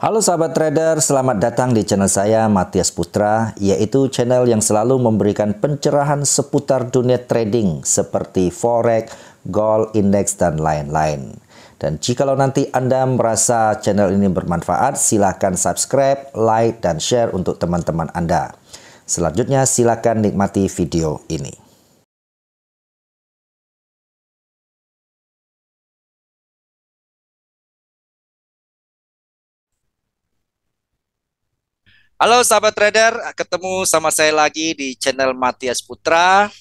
Halo sahabat trader, selamat datang di channel saya Matias Putra, yaitu channel yang selalu memberikan pencerahan seputar dunia trading seperti forex, gold, indeks, dan lain-lain. Dan jikalau nanti Anda merasa channel ini bermanfaat, silakan subscribe, like, dan share untuk teman-teman Anda. Selanjutnya silakan nikmati video ini. Halo sahabat trader, ketemu sama saya lagi di channel Matias Putra.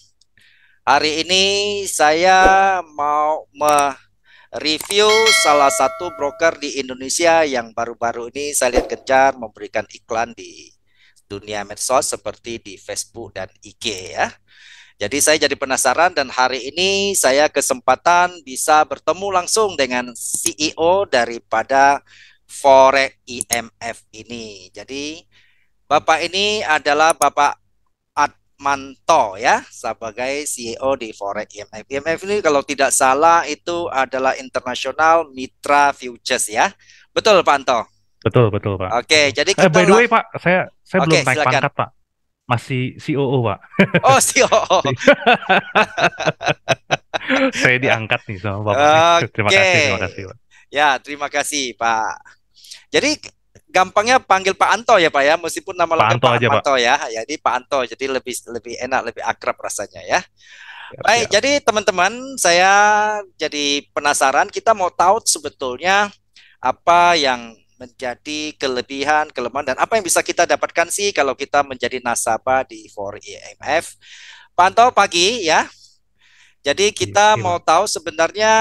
Hari ini saya mau mereview salah satu broker di Indonesia yang baru-baru ini saya lihat gencar memberikan iklan di dunia medsos seperti di Facebook dan IG ya. Jadi saya jadi penasaran dan hari ini saya kesempatan bisa bertemu langsung dengan CEO daripada Forex IMF ini. Jadi Bapak ini adalah Bapak Atmanto ya sebagai CEO di Forex IMF. IMF ini kalau tidak salah itu adalah International Mitra Futures ya. Betul Pak Anto? Betul, betul, Pak. Oke, Betul. jadi kita By the lah. way, Pak, saya belum Oke, naik silakan. pangkat, Pak. Masih COO, Pak. Oh, CEO. Saya diangkat nih sama Bapak nih. Oke. Terima kasih, Pak. Ya, terima kasih Pak. Jadi gampangnya panggil Pak Anto ya Pak ya, meskipun nama Pak lengkap Anto Pak aja, Pak. Atmanto ya. Jadi Pak Anto, jadi lebih lebih enak, lebih akrab rasanya ya. Siap, Baik, siap. jadi teman-teman, saya jadi penasaran. Kita mau tahu sebetulnya apa yang menjadi kelebihan, kelemahan, dan apa yang bisa kita dapatkan sih kalau kita menjadi nasabah di Forex IMF. Pantau pagi ya. Jadi Iya, kita iya, mau Pak. tahu sebenarnya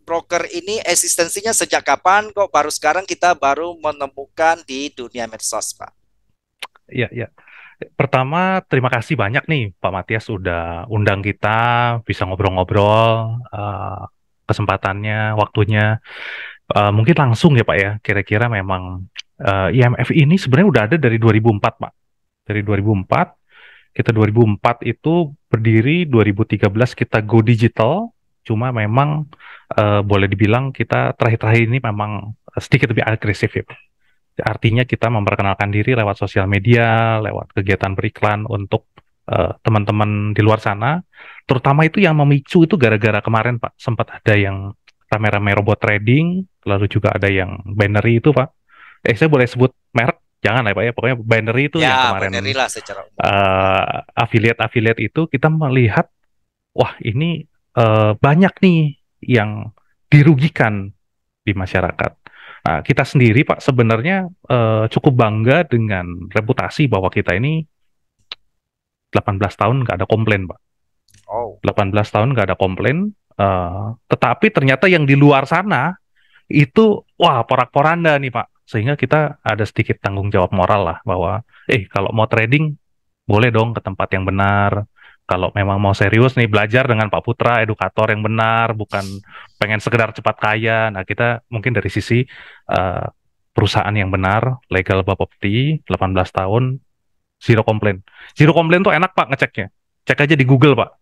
broker ini eksistensinya sejak kapan kok baru sekarang kita baru menemukan di dunia medsos, Pak. Iya, iya. Pertama, terima kasih banyak nih, Pak Matias, udah undang kita, bisa ngobrol-ngobrol, kesempatannya, waktunya. Mungkin langsung ya, Pak ya. Kira-kira memang IMF ini sebenarnya udah ada dari 2004, Pak. Dari 2004, kita 2004 itu berdiri, 2013 kita go digital, cuma memang boleh dibilang kita terakhir-terakhir ini memang sedikit lebih agresif ya, Pak. Artinya kita memperkenalkan diri lewat sosial media, lewat kegiatan beriklan untuk teman-teman di luar sana. Terutama itu yang memicu itu gara-gara kemarin, Pak, sempat ada yang rame-rame robot trading, lalu juga ada yang binary itu, Pak. Saya boleh sebut merek? Jangan lah, Pak ya. Pokoknya binary itu Ya, yang kemarin benerilah secara umum. Ya. affiliate-affiliate itu kita melihat, wah ini banyak nih yang dirugikan di masyarakat. Nah, kita sendiri Pak sebenarnya cukup bangga dengan reputasi bahwa kita ini 18 tahun nggak ada komplain, Pak. Oh, 18 tahun nggak ada komplain, tetapi ternyata yang di luar sana itu, wah, porak-poranda nih, Pak. Sehingga kita ada sedikit tanggung jawab moral lah bahwa, kalau mau trading boleh dong ke tempat yang benar. Kalau memang mau serius nih belajar dengan Pak Putra, edukator yang benar, bukan pengen sekedar cepat kaya. Nah, kita mungkin dari sisi uh, perusahaan yang benar, legal Bapepti, 18 tahun, zero complaint. Zero complaint tuh enak Pak ngeceknya. Cek aja di Google Pak.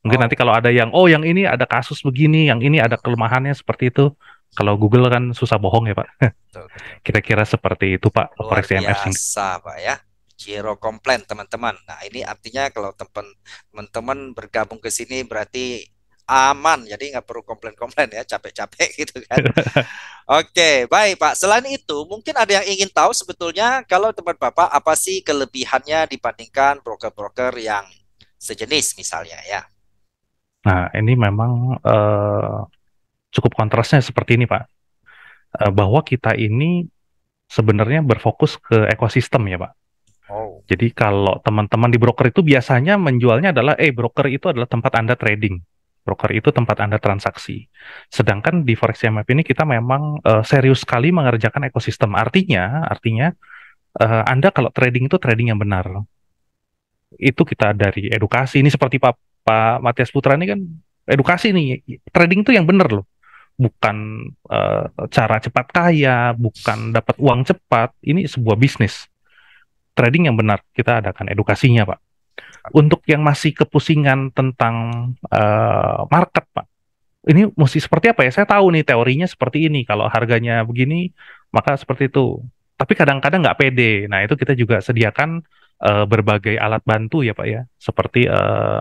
Mungkin nanti oh, kalau ada yang, oh yang ini ada kasus begini, yang ini ada kelemahannya seperti itu. Kalau Google kan susah bohong ya Pak. betul, betul. Kira-kira seperti itu Pak, Luar Forex IMF singkat. biasa, Pak ya. Zero komplain, teman-teman. Nah, ini artinya kalau teman-teman bergabung ke sini berarti aman, jadi nggak perlu komplain-komplain ya, capek-capek gitu kan. Oke, baik Pak. Selain itu, mungkin ada yang ingin tahu sebetulnya kalau tempat Bapak apa sih kelebihannya dibandingkan broker-broker yang sejenis misalnya ya. Nah, ini memang cukup kontrasnya seperti ini Pak. Bahwa kita ini sebenarnya berfokus ke ekosistem ya Pak. Oh, Jadi kalau teman-teman di broker itu biasanya menjualnya adalah, broker itu adalah tempat Anda trading. Broker itu tempat Anda transaksi. Sedangkan di Forex CMF ini kita memang serius sekali mengerjakan ekosistem. Artinya Anda kalau trading itu trading yang benar. Itu kita dari edukasi. Ini seperti Pak Matias Putra ini kan edukasi nih. Trading itu yang benar loh. Bukan cara cepat kaya, bukan dapat uang cepat. Ini sebuah bisnis. Trading yang benar, kita adakan edukasinya, Pak. Untuk yang masih kepusingan tentang market, Pak, ini mesti seperti apa ya? Saya tahu nih teorinya seperti ini. Kalau harganya begini, maka seperti itu. tapi kadang-kadang nggak pede. Nah, itu kita juga sediakan berbagai alat bantu ya Pak ya. Seperti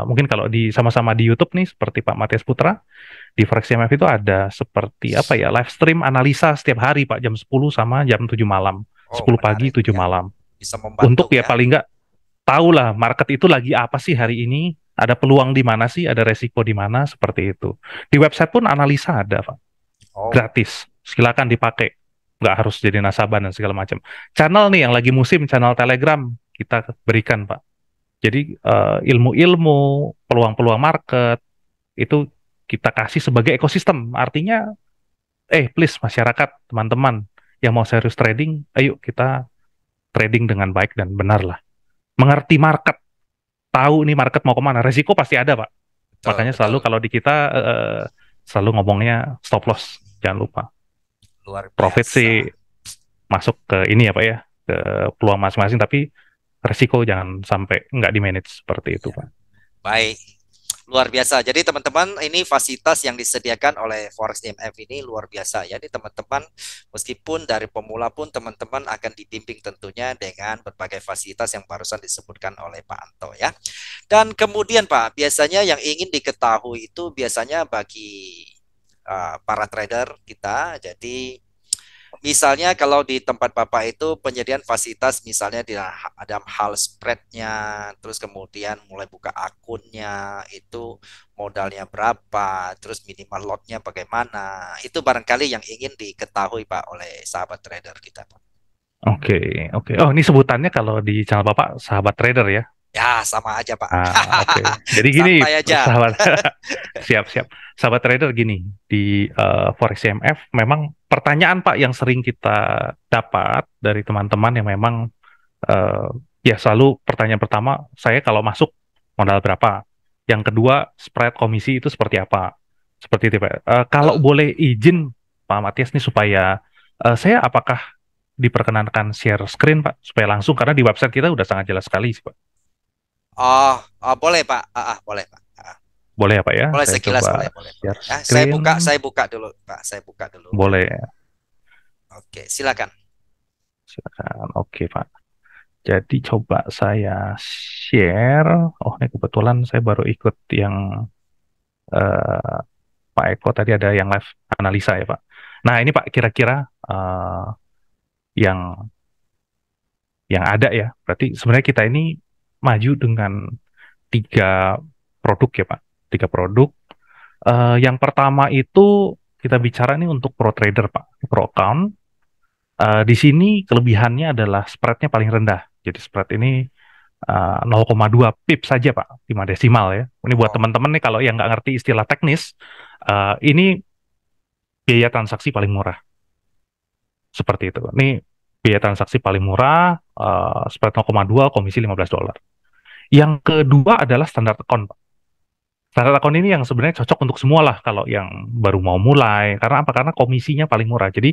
mungkin kalau di sama-sama di YouTube nih, seperti Pak Matias Putra, di Forex IMF itu ada seperti apa ya, live stream analisa setiap hari Pak, jam 10 sama jam 7 malam. Oh, 10 pagi, menarik 7 ya. malam. Bisa Untuk membantu ya ya. paling nggak tahu lah market itu lagi apa sih hari ini, ada peluang di mana sih, ada resiko di mana, seperti itu. Di website pun analisa ada Pak, Oh, gratis. Silakan dipakai. Nggak harus jadi nasabah dan segala macam. Channel nih yang lagi musim, channel Telegram kita berikan Pak. Jadi ilmu-ilmu, peluang-peluang market itu kita kasih sebagai ekosistem. Artinya, please masyarakat, teman-teman yang mau serius trading, ayo kita trading dengan baik dan benar lah. Mengerti market, tahu nih market mau kemana. Resiko pasti ada Pak. betul, Makanya betul. selalu kalau di kita selalu ngomongnya stop loss, jangan lupa. Luar Profit biasa. sih masuk ke ini ya Pak ya, ke peluang masing-masing, tapi resiko jangan sampai nggak di manage seperti itu Pak. Baik. Luar biasa. Jadi teman-teman, ini fasilitas yang disediakan oleh Forex IMF ini luar biasa. Jadi teman-teman, meskipun dari pemula pun teman-teman akan dibimbing tentunya dengan berbagai fasilitas yang barusan disebutkan oleh Pak Anto ya. Dan kemudian Pak, biasanya yang ingin diketahui itu biasanya bagi para trader kita. Jadi misalnya kalau di tempat Bapak itu penyediaan fasilitas misalnya ada hal spreadnya, terus kemudian mulai buka akunnya, itu modalnya berapa, terus minimal lotnya bagaimana, itu barangkali yang ingin diketahui Pak oleh sahabat trader kita Pak. Oke, oke. Oh, ini sebutannya kalau di channel Bapak sahabat trader ya. Ya sama aja Pak. Oke. Jadi gini, Santai aja. sahabat, siap-siap. Sahabat trader gini, di Forex CMF memang pertanyaan Pak yang sering kita dapat dari teman-teman yang memang ya selalu pertanyaan pertama, saya kalau masuk modal berapa? Yang kedua, spread komisi itu seperti apa? Seperti itu Pak. Kalau Betul. boleh izin Pak Matias nih supaya saya apakah diperkenankan share screen Pak supaya langsung, karena di website kita udah sangat jelas sekali sih Pak. Oh, boleh Pak. Boleh Pak. Boleh ya Pak ya? Boleh Saya sekilas, coba boleh, boleh, boleh. share Ya, screen. saya buka dulu Pak. Saya buka dulu. Boleh. Oke, silakan. Silakan. Oke Pak. Jadi coba saya share. Oh, ini kebetulan saya baru ikut yang eh, Pak Eko tadi, ada yang live analisa ya Pak. Nah ini Pak, kira-kira yang ada ya. Berarti sebenarnya kita ini maju dengan 3 produk ya Pak. 3 produk. Yang pertama itu kita bicara nih untuk pro trader Pak, pro account. Di sini kelebihannya adalah spreadnya paling rendah. Jadi spread ini 0,2 pip saja Pak, 5 desimal ya. Ini buat Oh, teman-teman nih kalau yang nggak ngerti istilah teknis, ini biaya transaksi paling murah. Seperti itu. Ini biaya transaksi paling murah, spread 0,2, komisi $15. Yang kedua adalah standar account Pak. Standar account ini yang sebenarnya cocok untuk semua lah kalau yang baru mau mulai. Karena apa? Karena komisinya paling murah. Jadi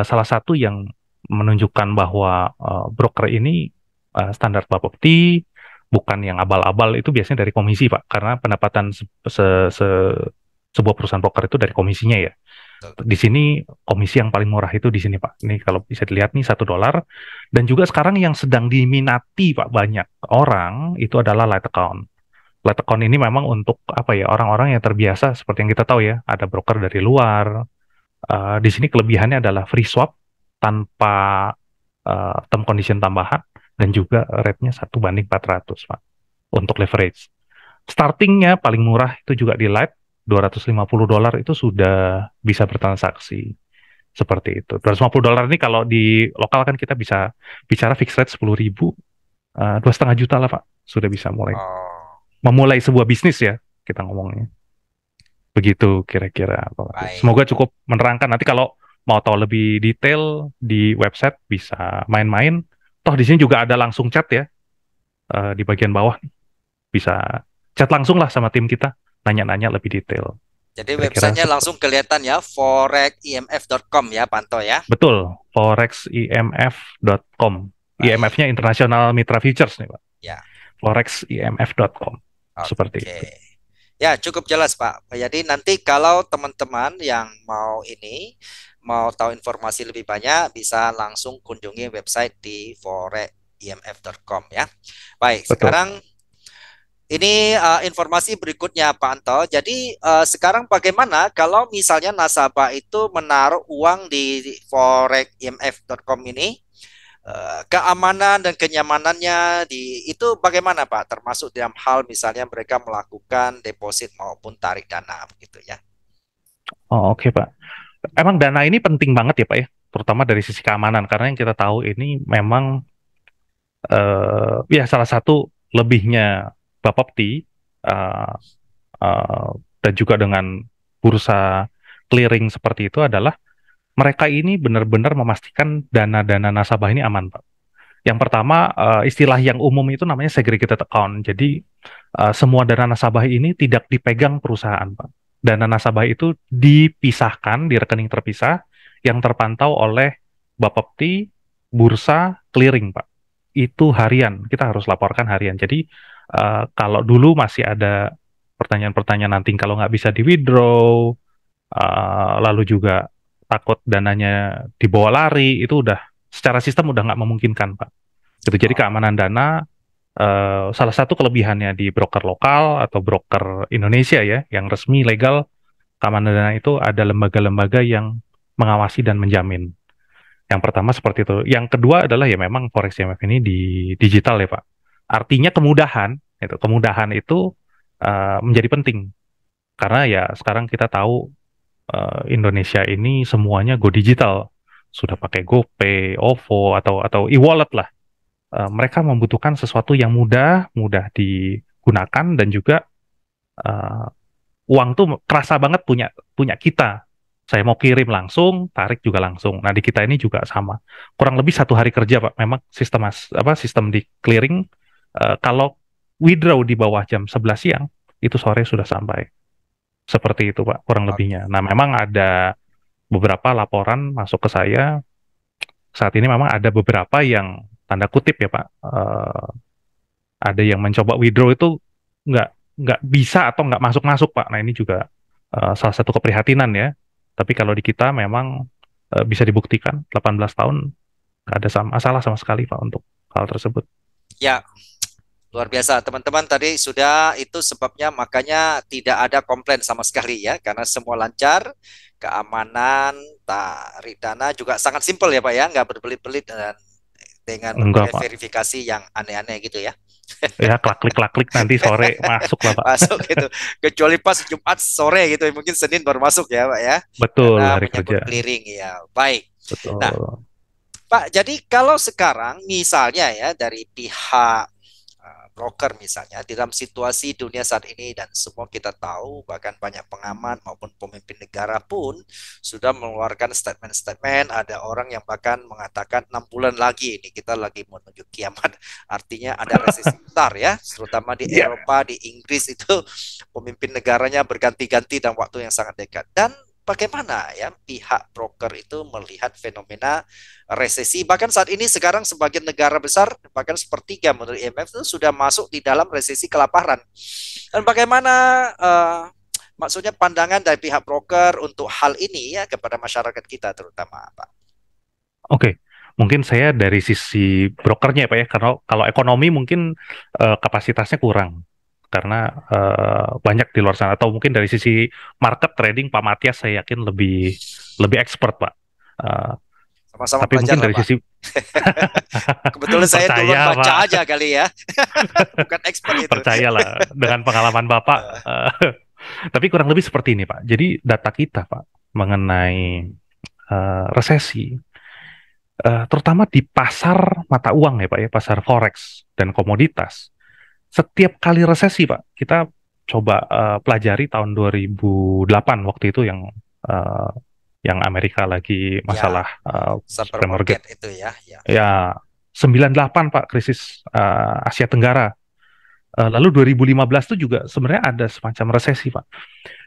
salah satu yang menunjukkan bahwa broker ini standar Bapepti, bukan yang abal-abal, itu biasanya dari komisi Pak. Karena pendapatan sebuah perusahaan broker itu dari komisinya ya. betul. Di sini komisi yang paling murah itu di sini Pak. Ini kalau bisa dilihat nih $1. Dan juga sekarang yang sedang diminati Pak banyak orang itu adalah light account. Light account ini memang untuk apa ya, orang-orang yang terbiasa, seperti yang kita tahu ya, ada broker dari luar. Di sini kelebihannya adalah free swap tanpa term condition tambahan, dan juga rate-nya 1:400 Pak untuk leverage. Startingnya paling murah itu juga di Light, $250 itu sudah bisa bertransaksi. Seperti itu. $250 ini kalau di lokal kan kita bisa bicara fixed rate 10.000, 2,5 juta lah Pak, sudah bisa mulai Oh, memulai sebuah bisnis ya, kita ngomongnya. Begitu kira-kira Pak Matias. baik. Semoga cukup menerangkan. Nanti kalau mau tahu lebih detail di website bisa main-main. Toh di sini juga ada langsung chat ya, di bagian bawah. Bisa chat langsung lah sama tim kita, nanya-nanya lebih detail. Jadi Kira-kira websitenya langsung kelihatan ya, foreximf.com ya, Panto ya. betul, foreximf.com. Baik. IMF-nya International Mitra Futures nih Pak. Ya. foreximf.com. Seperti Oke. itu. Ya, cukup jelas Pak. Jadi nanti kalau teman-teman yang mau ini mau tahu informasi lebih banyak, bisa langsung kunjungi website di forekimf.com ya. Baik, Betul. sekarang ini informasi berikutnya Pak Anto. Jadi sekarang bagaimana kalau misalnya nasabah itu menaruh uang di forekimf.com ini, keamanan dan kenyamanannya itu bagaimana Pak? Termasuk dalam hal misalnya mereka melakukan deposit maupun tarik dana begitu ya. Oh, oke, Pak. Emang dana ini penting banget ya, Pak ya, terutama dari sisi keamanan, karena yang kita tahu ini memang ya salah satu lebihnya Bapepti uh, dan juga dengan bursa clearing seperti itu adalah mereka ini benar-benar memastikan dana-dana nasabah ini aman, Pak. Yang pertama, istilah yang umum itu namanya segregated account. Jadi, semua dana nasabah ini tidak dipegang perusahaan, Pak. Dana nasabah itu dipisahkan di rekening terpisah yang terpantau oleh Bapepti, Bursa, Clearing, Pak. Itu harian, kita harus laporkan harian. Jadi, kalau dulu masih ada pertanyaan-pertanyaan nanti kalau nggak bisa di-withdraw, lalu juga takut dananya dibawa lari, itu udah secara sistem udah nggak memungkinkan, Pak. Gitu. Jadi Oh, keamanan dana salah satu kelebihannya di broker lokal atau broker Indonesia ya, yang resmi legal keamanan dana itu ada lembaga-lembaga yang mengawasi dan menjamin. Yang pertama seperti itu. Yang kedua adalah ya memang Forex IMF ini di digital ya, Pak. Artinya kemudahan itu menjadi penting karena ya sekarang kita tahu Indonesia ini semuanya go digital, sudah pakai GoPay, OVO atau e-wallet lah. Mereka membutuhkan sesuatu yang mudah digunakan dan juga uh, uang tuh kerasa banget punya punya kita. Saya mau kirim langsung, tarik juga langsung. Nah di kita ini juga sama. Kurang lebih 1 hari kerja Pak. Memang sistem di clearing kalau withdraw di bawah jam 11 siang itu sore sudah sampai. Seperti itu Pak, kurang oke. lebihnya. Nah memang ada beberapa laporan masuk ke saya saat ini memang ada beberapa yang tanda kutip ya Pak, ada yang mencoba withdraw itu nggak nggak bisa atau nggak masuk-masuk Pak. Nah ini juga salah satu keprihatinan ya. Tapi kalau di kita memang bisa dibuktikan 18 tahun nggak ada masalah sama sekali Pak untuk hal tersebut. Ya, luar biasa teman-teman, tadi sudah itu sebabnya makanya tidak ada komplain sama sekali ya, karena semua lancar, keamanan, tarik dana juga sangat simpel ya Pak ya, nggak berbelit-belit dan dengan Enggak berbagai Pak. verifikasi yang aneh-aneh gitu ya. Ya klik-klik nanti sore masuk lah Pak. Masuk gitu. Kecuali pas Jumat sore gitu, mungkin Senin baru masuk ya Pak ya. Betul Karena hari menyangkut kerja. clearing ya. Baik. Nah, Betul. Pak, jadi kalau sekarang misalnya ya dari pihak broker misalnya di dalam situasi dunia saat ini, dan semua kita tahu bahkan banyak pengamat maupun pemimpin negara pun sudah mengeluarkan statement-statement, ada orang yang bahkan mengatakan 6 bulan lagi ini kita lagi menuju kiamat, artinya ada resesi besar ya, terutama di Ya, Eropa, di Inggris itu pemimpin negaranya berganti-ganti dalam waktu yang sangat dekat. Dan bagaimana ya pihak broker itu melihat fenomena resesi, bahkan saat ini sekarang sebagian negara besar bahkan sepertiga menurut IMF itu sudah masuk di dalam resesi kelaparan, dan bagaimana maksudnya pandangan dari pihak broker untuk hal ini ya kepada masyarakat kita terutama Pak. oke. Mungkin saya dari sisi brokernya ya Pak ya, karena kalau ekonomi mungkin kapasitasnya kurang. Karena banyak di luar sana. Atau mungkin dari sisi market trading, Pak Matias saya yakin lebih lebih expert Pak. Eh, Sama-sama tapi belajar mungkin lah dari Pak. sisi Kebetulan saya duluan percaya baca Pak, aja kali ya, bukan expert itu. percayalah dengan pengalaman Bapak. Tapi kurang lebih seperti ini Pak. Jadi data kita Pak mengenai resesi, terutama di pasar mata uang ya Pak ya, pasar forex dan komoditas. Setiap kali resesi, Pak, kita coba pelajari tahun 2008 waktu itu uh, yang Amerika lagi Ya, masalah cyber supermarket. market itu ya, ya. Ya, 98 Pak, krisis Asia Tenggara. Lalu 2015 itu juga sebenarnya ada semacam resesi, Pak.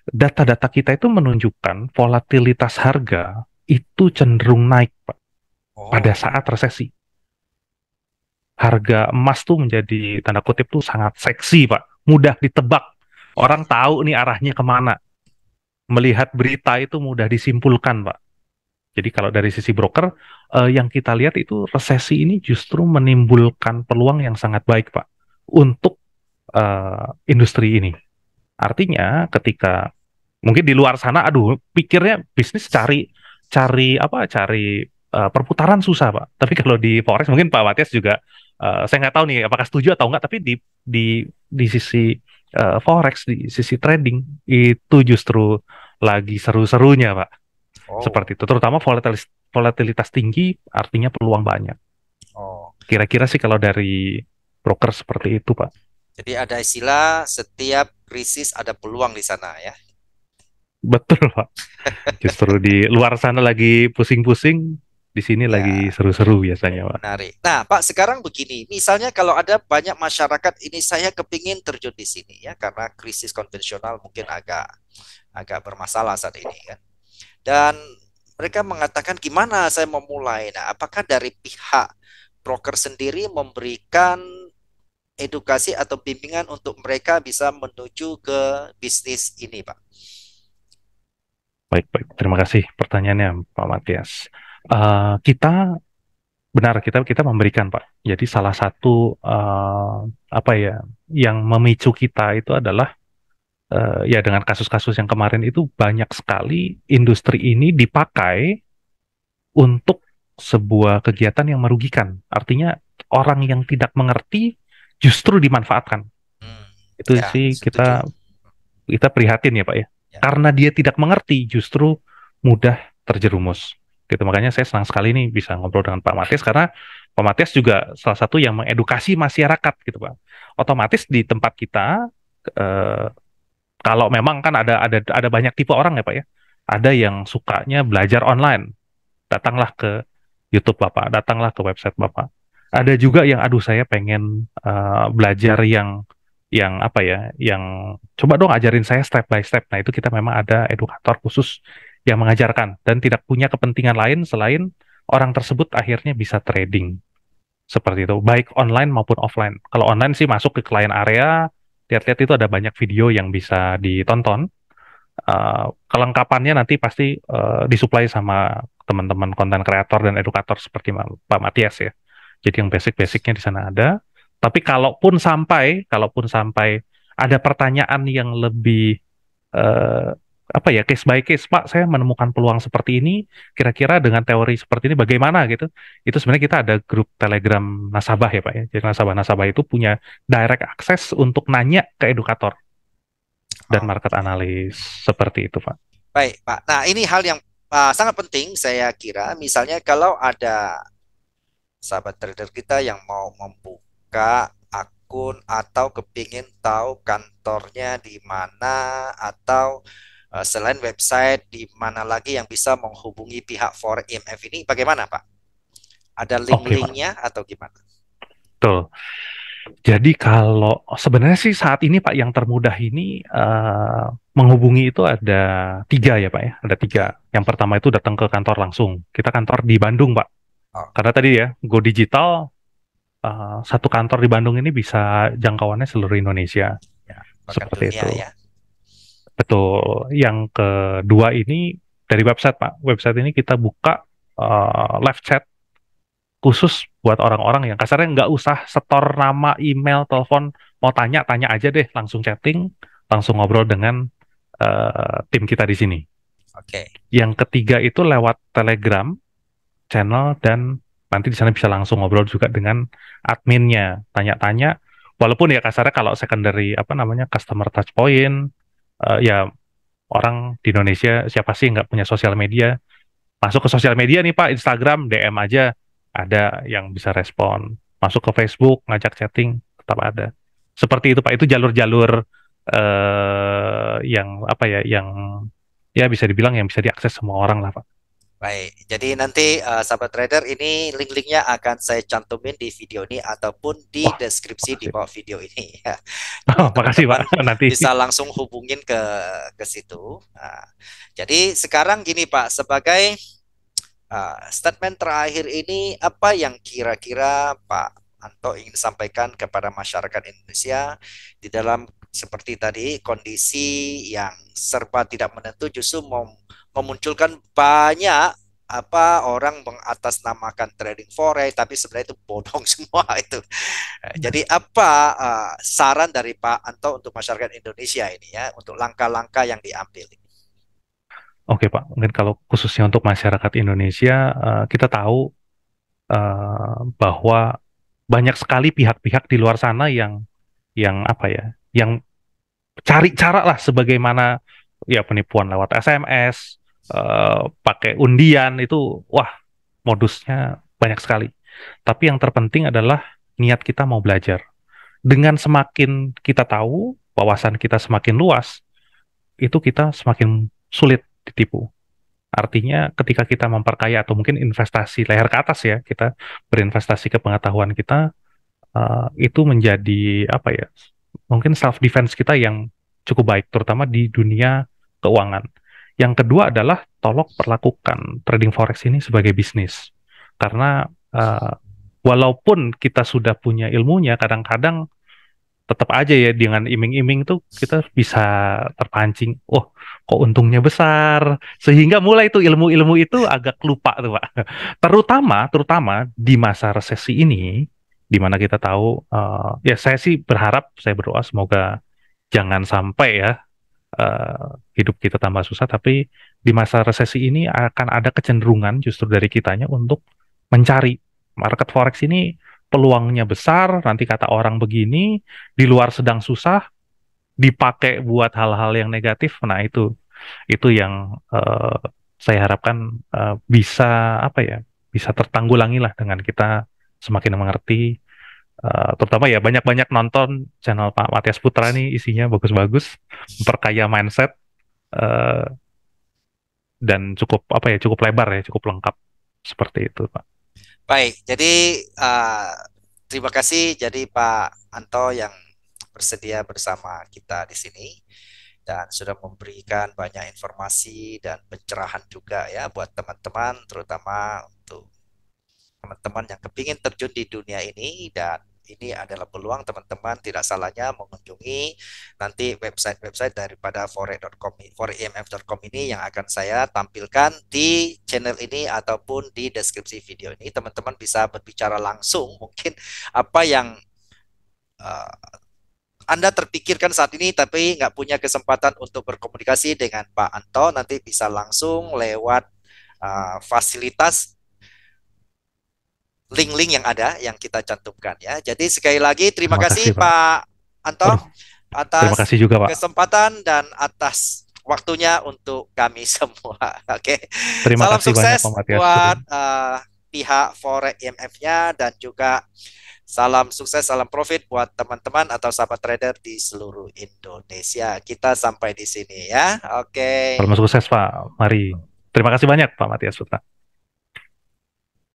Data-data kita itu menunjukkan volatilitas harga itu cenderung naik, Pak, pada Oh, saat resesi. Harga emas tuh menjadi tanda kutip tuh sangat seksi, Pak. Mudah ditebak. ya, Orang tahu nih arahnya kemana. Melihat berita itu mudah disimpulkan, Pak. Jadi kalau dari sisi broker, yang kita lihat itu resesi ini justru menimbulkan peluang yang sangat baik, Pak, untuk industri ini. Artinya ketika mungkin di luar sana, aduh, pikirnya bisnis cari cari apa, cari perputaran susah, Pak. Tapi kalau di forex mungkin Pak Matias juga, saya nggak tahu nih apakah setuju atau enggak, tapi di sisi forex, di sisi trading itu justru lagi seru-serunya, Pak. Oh, Seperti itu. Terutama volatilitas tinggi artinya peluang banyak. oh. Kira-kira sih kalau dari broker seperti itu, Pak. Jadi ada istilah setiap krisis ada peluang di sana ya. Betul, Pak. Justru di luar sana lagi pusing-pusing, di sini lagi Ya, seru-seru biasanya, Pak. menarik. Nah, Pak, sekarang begini, misalnya kalau ada banyak masyarakat ini saya kepingin terjun di sini ya, karena krisis konvensional mungkin agak agak bermasalah saat ini kan. Dan mereka mengatakan gimana saya memulai. Nah, apakah dari pihak broker sendiri memberikan edukasi atau bimbingan untuk mereka bisa menuju ke bisnis ini, Pak? Baik, baik. Terima kasih pertanyaannya, Pak Matias. Kita benar, kita memberikan, Pak. Jadi salah satu apa ya yang memicu kita itu adalah ya dengan kasus-kasus yang kemarin itu banyak sekali industri ini dipakai untuk sebuah kegiatan yang merugikan. Artinya orang yang tidak mengerti justru dimanfaatkan. Hmm, Itu ya, sih setuju. kita prihatin ya Pak ya. Ya. Karena dia tidak mengerti justru mudah terjerumus. Gitu, makanya saya senang sekali nih bisa ngobrol dengan Pak Matias karena Pak Matias juga salah satu yang mengedukasi masyarakat gitu Pak. Otomatis di tempat kita eh, kalau memang kan ada banyak tipe orang ya Pak ya. Ada yang sukanya belajar online, datanglah ke YouTube Bapak, datanglah ke website Bapak. Ada juga yang aduh saya pengen belajar yang apa ya, yang coba dong ajarin saya step by step. Nah, itu kita memang ada edukator khusus yang mengajarkan dan tidak punya kepentingan lain selain orang tersebut akhirnya bisa trading. Seperti itu, baik online maupun offline. Kalau online sih masuk ke klien area, lihat-lihat itu ada banyak video yang bisa ditonton. Kelengkapannya nanti pasti disuplai sama teman-teman konten kreator dan edukator seperti Pak Matias ya. Jadi yang basic-basicnya di sana ada. Tapi kalaupun sampai ada pertanyaan yang lebih eh, apa ya, case by case, Pak, saya menemukan peluang seperti ini, kira-kira dengan teori seperti ini bagaimana gitu. Itu sebenarnya kita ada grup Telegram nasabah ya, Pak ya. Jadi nasabah-nasabah itu punya direct access untuk nanya ke edukator dan Oh, market analis seperti itu, Pak. baik, Pak. Nah, ini hal yang sangat penting saya kira. Misalnya kalau ada sahabat trader kita yang mau membuka akun atau kepingin tahu kantornya di mana atau selain website di mana lagi yang bisa menghubungi pihak for IMF ini bagaimana Pak? Ada Oke, Pak. link-linknya atau gimana? Betul. Jadi kalau sebenarnya sih saat ini Pak yang termudah ini menghubungi itu ada tiga ya Pak ya. Ada tiga. Oke. Yang pertama itu datang ke kantor langsung. Kita kantor di Bandung Pak. Oh, Karena tadi ya Go Digital satu kantor di Bandung ini bisa jangkauannya seluruh Indonesia. ya, bahkan Seperti dunia itu. ya. Betul. Yang kedua ini dari website Pak. Website ini kita buka live chat khusus buat orang-orang yang kasarnya nggak usah setor nama, email, telepon, mau tanya, tanya aja deh, langsung chatting, langsung ngobrol dengan tim kita di sini. Oke. Yang ketiga itu lewat Telegram channel dan nanti di sana bisa langsung ngobrol juga dengan adminnya, tanya-tanya. Walaupun ya kasarnya kalau secondary apa namanya customer touch point, ya orang di Indonesia siapa sih nggak punya sosial media? Masuk ke sosial media nih Pak, Instagram, DM aja, ada yang bisa respon. Masuk ke Facebook, ngajak chatting, tetap ada. Seperti itu Pak, itu jalur-jalur yang apa ya, yang ya bisa dibilang yang bisa diakses semua orang lah Pak. Baik, jadi nanti sahabat trader ini link-linknya akan saya cantumin di video ini ataupun di Wah, deskripsi di makasih. bawah video ini ya. Jadi Oh, makasih Pak, teman-teman nanti. bisa langsung hubungin ke situ. Nah, jadi sekarang gini Pak, sebagai statement terakhir ini apa yang kira-kira Pak Anto ingin sampaikan kepada masyarakat Indonesia di dalam seperti tadi kondisi yang serba tidak menentu justru memunculkan banyak apa orang mengatasnamakan trading forex tapi sebenarnya itu bodong semua itu. Jadi apa saran dari Pak Anto untuk masyarakat Indonesia ini ya untuk langkah-langkah yang diambil? Oke Pak, mungkin kalau khususnya untuk masyarakat Indonesia, kita tahu bahwa banyak sekali pihak-pihak di luar sana yang apa ya, yang cari cara lah sebagaimana ya penipuan lewat SMS, pakai undian itu, wah modusnya banyak sekali. Tapi yang terpenting adalah niat kita mau belajar. Dengan semakin kita tahu, wawasan kita semakin luas, itu kita semakin sulit ditipu. Artinya ketika kita memperkaya atau mungkin investasi leher ke atas ya, kita berinvestasi ke pengetahuan kita, itu menjadi apa ya, mungkin self defense kita yang cukup baik, terutama di dunia keuangan. Yang kedua adalah tolong perlakukan trading forex ini sebagai bisnis, karena walaupun kita sudah punya ilmunya, kadang-kadang tetap aja ya dengan iming-iming tuh kita bisa terpancing. Oh, kok untungnya besar, sehingga mulai tuh ilmu-ilmu itu agak lupa tuh Pak. Terutama, terutama di masa resesi ini, di mana kita tahu, ya saya sih berharap, saya berdoa semoga jangan sampai ya eh, hidup kita tambah susah. Tapi di masa resesi ini akan ada kecenderungan justru dari kitanya untuk mencari market forex ini peluangnya besar. Nanti kata orang begini, di luar sedang susah, dipakai buat hal-hal yang negatif. Nah itu yang saya harapkan bisa apa ya, bisa tertanggulangi lah dengan kita semakin mengerti. Terutama ya banyak-banyak nonton channel Pak Matias Putra nih, isinya bagus-bagus, memperkaya mindset, eh, dan cukup apa ya, cukup lebar ya, cukup lengkap seperti itu Pak. Baik, jadi terima kasih jadi Pak Anto yang bersedia bersama kita di sini dan sudah memberikan banyak informasi dan pencerahan juga ya buat teman-teman, terutama untuk teman-teman yang kepingin terjun di dunia ini. Dan ini adalah peluang teman-teman tidak salahnya mengunjungi nanti website-website daripada forex.com, foreximf.com ini yang akan saya tampilkan di channel ini ataupun di deskripsi video ini. Teman-teman bisa berbicara langsung mungkin apa yang uh, anda terpikirkan saat ini tapi nggak punya kesempatan untuk berkomunikasi dengan Pak Anto, nanti bisa langsung lewat fasilitas link-link yang ada yang kita cantumkan ya. Jadi sekali lagi terima Terima kasih kasih Pak. Pak Anto Waduh, terima atas kasih juga Pak. kesempatan dan atas waktunya untuk kami semua. Oke. Terima Salam kasih banyak Pak sukses Matias. buat pihak Forex IMF-nya dan juga salam sukses, salam profit buat teman-teman atau sahabat trader di seluruh Indonesia. Kita sampai di sini ya. Oke. Salam sukses Pak. Mari. Terima kasih banyak Pak Matias Putra.